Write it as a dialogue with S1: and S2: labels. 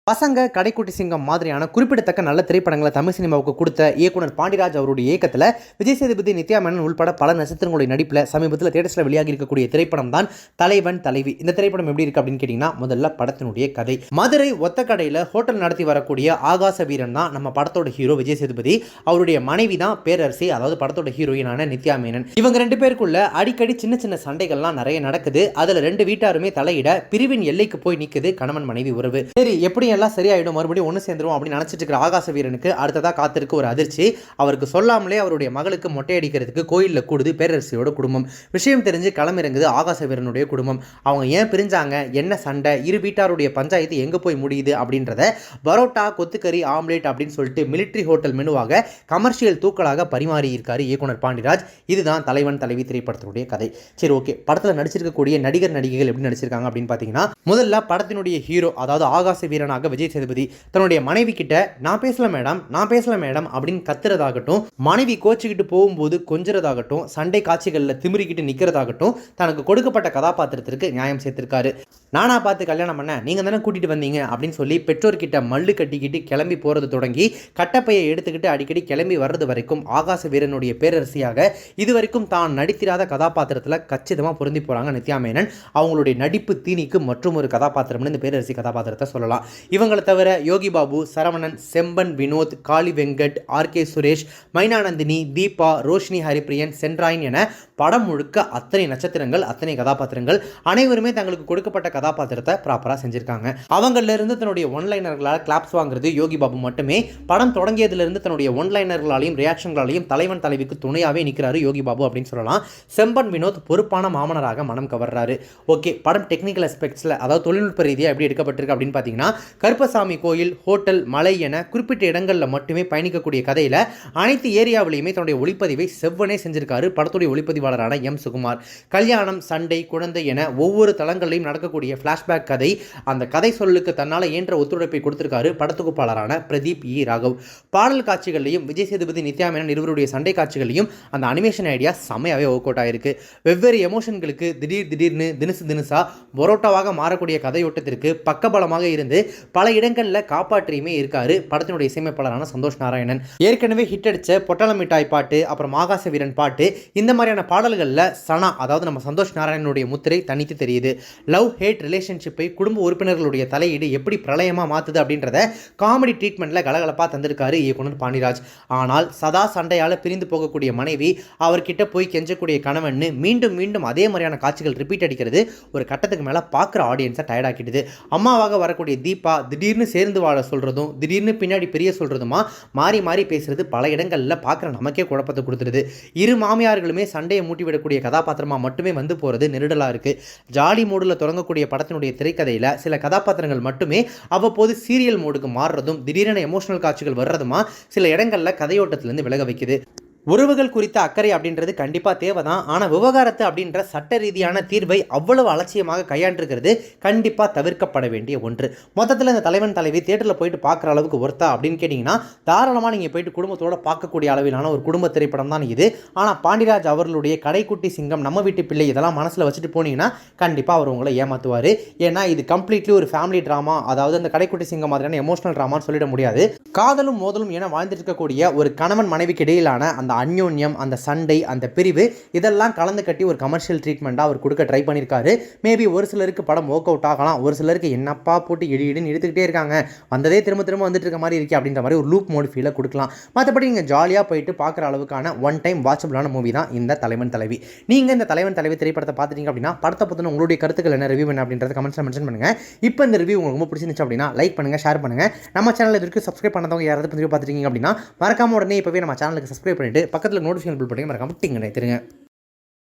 S1: பசங்க, கடைக்குட்டி சிங்கம் மாதிரியான குறிப்பிடத்தக்க நல்ல திரைப்படங்களை தமிழ் சினிமாவுக்கு கொடுத்த இயக்குனர் பாண்டிராஜ் அவருடைய இயக்கத்தில் விஜய் சேதுபதி, நித்யா மேனன் உள்பட பல நட்சத்திரங்களுடைய நடிப்பில் சமீபத்தில் தியேட்டர்ஸில் வெளியாகி இருக்கக்கூடிய திரைப்படம் தான் தலைவன் தலைவி. இந்த திரைப்படம் எப்படி இருக்கு அப்படின்னு கேட்டிங்கன்னா, முதல்ல படத்தினுடைய கதை. மதுரை ஒத்தக்கடையில் ஹோட்டல் நடத்தி வரக்கூடிய ஆகாச வீரன் தான் நம்ம படத்தோட ஹீரோ விஜய் சேதுபதி. அவருடைய மனைவி தான் பேரரசி, அதாவது படத்தோட ஹீரோயினான நித்யா மேனன். இவங்க ரெண்டு பேருக்குள்ள அடிக்கடி சின்ன சின்ன சண்டைகள்லாம் நிறைய நடக்குது. அதில் ரெண்டு வீட்டாருமே தலையிட பிரிவின் எல்லைக்கு போய் நிற்குது கணவன் மனைவி உறவு. சரி, எப்படி எல்லாம் சரியாயிடும், மறுபடியும் ஒன்று சேர்ந்துரும் அப்படின்னு நினைச்சிட்டு இருக்கிற ஆகாச வீரனுக்கு அடுத்ததாக காத்திருக்கு ஒரு அதிர்ச்சி. அவருக்கு சொல்லாமலே அவருடைய மகளுக்கு மொட்டையடிக்கிறதுக்கு கோயிலில் கூடுது பேரரசியோட குடும்பம். விஷயம் தெரிஞ்சு களமிறங்குது ஆகாச வீரனுடைய குடும்பம். அவங்க ஏன் பிரிஞ்சாங்க, என்ன சண்டை, இரு வீட்டாருடைய பஞ்சாயத்து எங்கே போய் முடியுது அப்படின்றத பரோட்டா, கொத்துக்கறி, ஆம்லேட் அப்படின்னு சொல்லிட்டு மிலிட்ரி ஹோட்டல் மெனுவாக கமர்ஷியல் தூக்கலாக பரிமாறி இருக்காரு இயக்குனர் பாண்டிராஜ். இதுதான் தலைவன் தலைவி திரைப்படத்தினுடைய கதை. சரி, ஓகே, படத்தில் நடிச்சிருக்கக்கூடிய நடிகர் நடிகைகள் எப்படி நடிச்சிருக்காங்க அப்படின்னு பார்த்தீங்கன்னா, முதல்ல படத்தினுடைய ஹீரோ அதாவது ஆகாச வீரனாக விஜய் சேதுபதி தன்னுடைய மனைவி கிட்ட நான் பேசல மேடம் அப்படின்னு கத்துறதாகட்டும், மனைவி கோச்சிக்கிட்டு போகும்போது கொஞ்சறதாகட்டும், சண்டை காட்சிகளில் திமிரிக்கிட்டு நிற்கிறதாகட்டும், தனக்கு கொடுக்கப்பட்ட கதாபாத்திரத்திற்கு நியாயம் சேர்த்திருக்காரு. நானா பார்த்து கல்யாணம் பண்ண, நீங்க தானே கூட்டிட்டு வந்தீங்க அப்படின்னு சொல்லி பெற்றோர்கிட்ட மல்லு கட்டிக்கிட்டு கிளம்பி போறது தொடங்கி கட்டப்பையை எடுத்துக்கிட்டு அடிக்கடி கிளம்பி வர்றது வரைக்கும் ஆகாச வீரனுடைய பேரரசியாக இதுவரைக்கும் தான் நடித்திராத கதாபாத்திரத்தில் கச்சிதமாக பொருந்தி போறாங்க நித்யா மேனன். அவங்களுடைய நடிப்பு தீனிக்கு மற்றும் ஒரு கதாபாத்திரம்னு இந்த பேரரசி கதாபாத்திரத்தை சொல்லலாம். இவங்களை தவிர யோகி பாபு, சரவணன், செம்பன் வினோத், காளி வெங்கட், ஆர்கே சுரேஷ், மைனானந்தினி, தீபா, ரோஷினி ஹரிப்பிரியன், சென்ட்ராயின் என படம் முழுக்க அத்தனை நட்சத்திரங்கள், அத்தனை கதாபாத்திரங்கள் அனைவருமே தங்களுக்கு கொடுக்கப்பட்ட கதாபாத்திரத்தை ப்ராப்பராக செஞ்சிருக்காங்க. அவங்களிலிருந்து தன்னுடைய ஒன்லைனர்களால் கிளாப்ஸ் வாங்குறது யோகி பாபு மட்டுமே. படம் தொடங்கியதிலிருந்து தன்னுடைய ஒன்லைனர்களாலையும் ரியாக்ஷன்களாலையும் தலைவன் தலைவிக்கு துணையாவே நிற்கிறாரு யோகி பாபு அப்படின்னு சொல்லலாம். செம்பன் வினோத் பொறுப்பான மாமனராக மனம் கவர்றாரு. ஓகே, படம் டெக்னிக்கல் அஸ்பெக்ட்ஸில் அதாவது தொழில்நுட்ப ரீதியாக எப்படி எடுக்கப்பட்டிருக்கு அப்படின்னு பார்த்தீங்கன்னா, கருப்பசாமி கோயில், ஹோட்டல், மலை என குறிப்பிட்ட இடங்களில் மட்டுமே பயணிக்கக்கூடிய கதையில் அனைத்து ஏரியாவிலையுமே தன்னுடைய ஒளிப்பதிவை செவ்வனே செஞ்சிருக்காரு படத்துடைய ஒளிப்பதிவாளரான எம் சுகுமார். கல்யாணம், சண்டை, குழந்தை என ஒவ்வொரு தளங்களிலும் நடக்கக்கூடிய ஃபிளாஷ்பேக் கதை, அந்த கதை சொல்லுக்கு தன்னால் இயன்ற ஒத்துழைப்பை கொடுத்திருக்காரு படத்தொகுப்பாளரான பிரதீப் இ ராகவ். பாடல் காட்சிகளையும் விஜய் சேதுபதி, நித்யா மேனன் இருவருடைய சண்டை காட்சிகளையும் அந்த அனிமேஷன் ஐடியா செம்மையாகவே ஒர்க் அவுட் ஆயிருக்கு. வெவ்வேறு எமோஷன்களுக்கு திடீர்னு தினுசா பரோட்டாவாக மாறக்கூடிய கதையோட்டத்திற்கு பக்கபலமாக இருந்து பல இடங்களில் காப்பாற்றியுமே இருக்காரு படத்தினுடைய இசையமைப்பாளரான சந்தோஷ் நாராயணன். ஏற்கனவே ஹிட் அடிச்ச பொட்டல மிட்டாய் பாட்டு, அப்புறம் ஆகாச வீரன் பாட்டு, இந்த மாதிரியான பாடல்களில் சனா அதாவது நம்ம சந்தோஷ் நாராயணனுடைய முத்திரை தனித்து தெரியுது. லவ் ஹேட் ரிலேஷன்ஷிப்பை குடும்ப உறுப்பினர்களுடைய தலையீடு எப்படி பிரளயமாக மாற்றுது அப்படின்றத காமெடி ட்ரீட்மெண்ட்டில் கலகலப்பாக தந்திருக்காரு இயக்குனர் பாண்டிராஜ். ஆனால் சதா சண்டையால் பிரிந்து போகக்கூடிய மனைவி, அவர்கிட்ட போய் கெஞ்சக்கூடிய கணவன் மீண்டும் அதே மாதிரியான காட்சிகள் ரிப்பீட் அடிக்கிறது ஒரு கட்டத்துக்கு மேலே பார்க்குற ஆடியன்ஸை டயர்டாக்கிடுது. அம்மாவாக வரக்கூடிய தீபா திடீர்னு சேர்ந்து வாழ சொல்கிறதும் திடீர்னு பின்னாடி பெரிய சொல்கிறதுமா மாறி பேசுறது பல இடங்களில் பார்க்குற நமக்கே குழப்பத்தை கொடுத்துருது. இரு மாமியார்களுமே சண்டையை மூட்டிவிடக்கூடிய கதாபாத்திரமாக மட்டுமே வந்து போகிறது நெருடலாக இருக்குது. ஜாலி மோடில் தொடங்கக்கூடிய படத்தினுடைய திரைக்கதையில் சில கதாபாத்திரங்கள் மட்டுமே அவ்வப்போது சீரியல் மோடுக்கு மாறுறதும் திடீரென எமோஷனல் காட்சிகள் வர்றதுமா சில இடங்களில் கதையோட்டத்திலேருந்து விலக வைக்குது. உறவுகள் குறித்த அக்கறை அப்படின்றது கண்டிப்பாக தேவை தான். ஆனால் விவகாரத்து அப்படின்ற சட்ட ரீதியான தீர்வை அவ்வளவு அலட்சியமாக கையாண்டிருக்கிறது கண்டிப்பாக தவிர்க்கப்பட வேண்டிய ஒன்று. மொத்தத்தில் இந்த தலைவன் தலைவி தியேட்டரில் போயிட்டு பார்க்குற அளவுக்கு ஒர்த்தா அப்படின்னு கேட்டிங்கன்னா, தாராளமாக நீங்கள் போயிட்டு குடும்பத்தோடு பார்க்கக்கூடிய அளவிலான ஒரு குடும்ப திரைப்படம் தான் இது. ஆனால் பாண்டிராஜ் அவர்களுடைய கடைக்குட்டி சிங்கம், நம்ம வீட்டு பிள்ளை இதெல்லாம் மனசில் வச்சுட்டு போனீங்கன்னா கண்டிப்பாக அவர் உங்களை ஏமாற்றுவார். ஏன்னா இது கம்ப்ளீட்லி ஒரு ஃபேமிலி ட்ராமா. அதாவது அந்த கடைக்குட்டி சிங்கம் மாதிரியான எமோஷனல் ட்ராமான்னு சொல்லிட முடியாது. காதலும் மோதலும் என வாழ்ந்துட்டு இருக்கக்கூடிய ஒரு கணவன் மனைவிக்கு இடையிலான அந்த அந்யோன்யம், அந்த சண்டை, அந்த பிரிவு இதெல்லாம் கலந்து கட்டி ஒரு கமர்ஷியல் ட்ரீட்மெண்ட்டாக அவர் கொடுக்க ட்ரை பண்ணியிருக்காரு. மேபி ஒரு சிலருக்கு படம் ஒர்க் அவுட் ஆகலாம், ஒரு சிலருக்கு என்னப்பா போட்டு இடின்னு எடுத்துக்கிட்டே இருக்காங்க, வந்ததே திரும்ப வந்துட்டு இருக்க மாதிரி இருக்கே அப்படின்ற மாதிரி ஒரு லூப் மோட் ஃபீலை கொடுக்கலாம். மற்றபடி நீங்கள் ஜாலியாக போயிட்டு பார்க்குற அளவுக்கான ஒன் டைம் வாட்சபிளான மூவி தான் இந்த தலைவன் தலைவி. நீங்கள் இந்த தலைவன் தலைவி திரைப்படத்தை பார்த்துட்டீங்க அப்படின்னா படத்தை பற்றின உங்களுடைய கருத்துக்கள் என்ன, ரிவ்யூ என்ன அப்படின்றத கமெண்ட்ஸில் மென்ஷன் பண்ணுங்கள். இப்போ இந்த ரிவ்யூ உங்களுக்கு ரொம்ப பிடிச்சிருந்துச்சு அப்படின்னா லைக் பண்ணுங்கள், ஷேர் பண்ணுங்கள். நம்ம சேனல் இதற்கு சப்ஸ்கிரைப் பண்ணதவங்க யாராவது பார்த்துருக்கீங்க அப்படின்னா மறக்காம உடனே இப்போவே நம்ம சேனலுக்கு சப்ஸ்கிரைப் பண்ணிட்டு பக்கத்தில் நோட்டிஃபிகேஷன் பில் பண்ணி மறக்காம டிங் நினைத்துருங்க.